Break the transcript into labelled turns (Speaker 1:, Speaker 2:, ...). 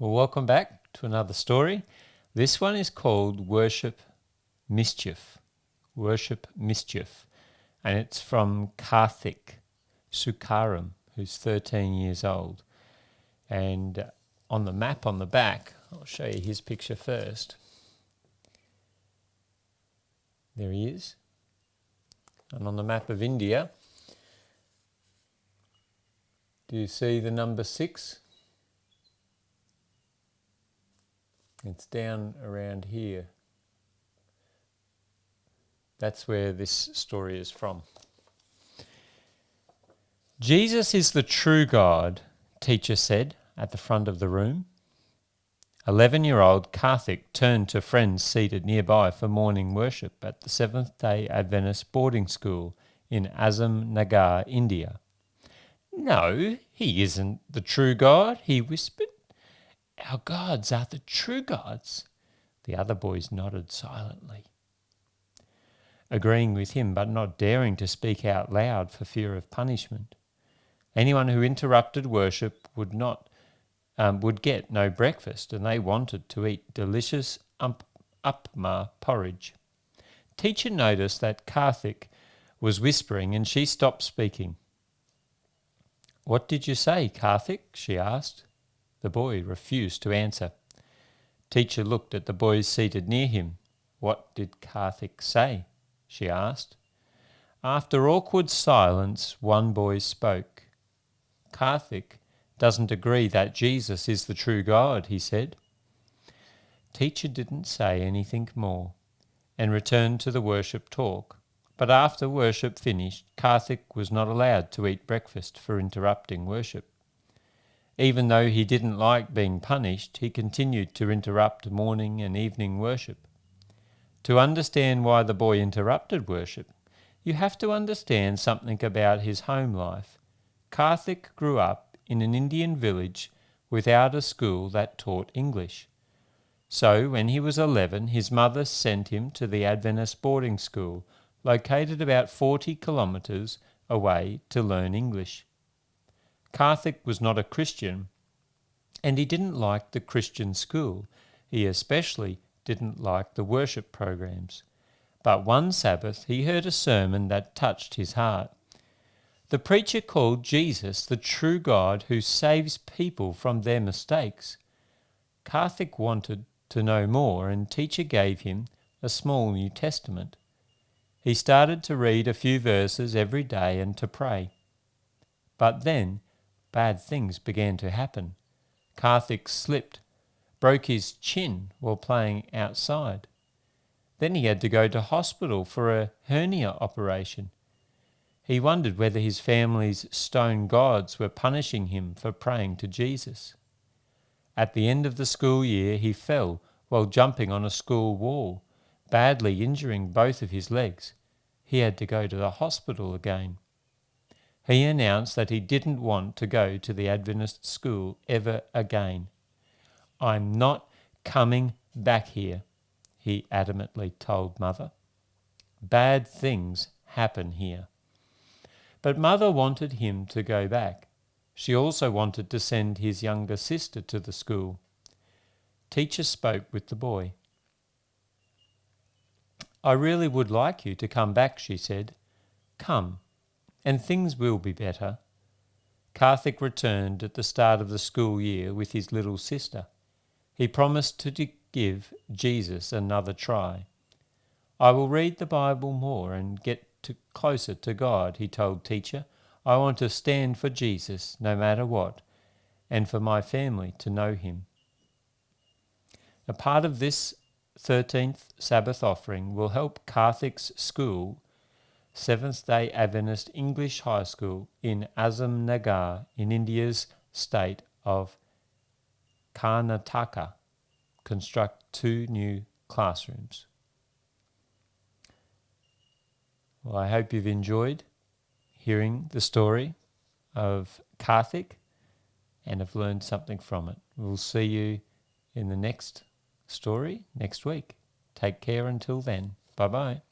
Speaker 1: Well, welcome back to another story. This one is called Mischief. Worship Mischief. And it's from Karthik Sukaram, who's 13 years old. And on the map on the back, I'll show you his picture first. There he is. And on the map of India, do you see the number 6? It's down around here. That's where this story is from. Jesus is the true God, teacher said at the front of the room. 11-year-old Karthik turned to friends seated nearby for morning worship at the Seventh-day Adventist boarding school in Nagar, India. No, he isn't the true God, he whispered. Our gods are the true gods. The other boys nodded silently, agreeing with him but not daring to speak out loud for fear of punishment. Anyone who interrupted worship would get no breakfast, and they wanted to eat delicious upma porridge. Teacher noticed that Karthik was whispering and she stopped speaking. What did you say, Karthik? She asked. The boy refused to answer. Teacher looked at the boys seated near him. What did Karthik say? She asked. After awkward silence, one boy spoke. Karthik doesn't agree that Jesus is the true God, he said. Teacher didn't say anything more and returned to the worship talk. But after worship finished, Karthik was not allowed to eat breakfast for interrupting worship. Even though he didn't like being punished, he continued to interrupt morning and evening worship. To understand why the boy interrupted worship, you have to understand something about his home life. Karthik grew up in an Indian village without a school that taught English. So when he was 11, his mother sent him to the Adventist boarding school, located about 40 kilometres away, to learn English. Karthik was not a Christian, and he didn't like the Christian school. He especially didn't like the worship programs. But one Sabbath he heard a sermon that touched his heart. The preacher called Jesus the true God who saves people from their mistakes. Karthik wanted to know more, and teacher gave him a small New Testament. He started to read a few verses every day and to pray. But then bad things began to happen. Karthik slipped, broke his chin while playing outside. Then he had to go to hospital for a hernia operation. He wondered whether his family's stone gods were punishing him for praying to Jesus. At the end of the school year, he fell while jumping on a school wall, badly injuring both of his legs. He had to go to the hospital again. He announced that he didn't want to go to the Adventist school ever again. I'm not coming back here, he adamantly told Mother. Bad things happen here. But Mother wanted him to go back. She also wanted to send his younger sister to the school. Teacher spoke with the boy. I really would like you to come back, she said. Come, and things will be better. Karthik returned at the start of the school year with his little sister. He promised to give Jesus another try. I will read the Bible more and get closer to God, he told teacher. I want to stand for Jesus no matter what, and for my family to know him. A part of this 13th Sabbath offering will help Karthik's school, Seventh-day Adventist English High School in Nagar in India's state of Karnataka, construct 2 new classrooms. Well, I hope you've enjoyed hearing the story of Karthik and have learned something from it. We'll see you in the next story next week. Take care until then. Bye-bye.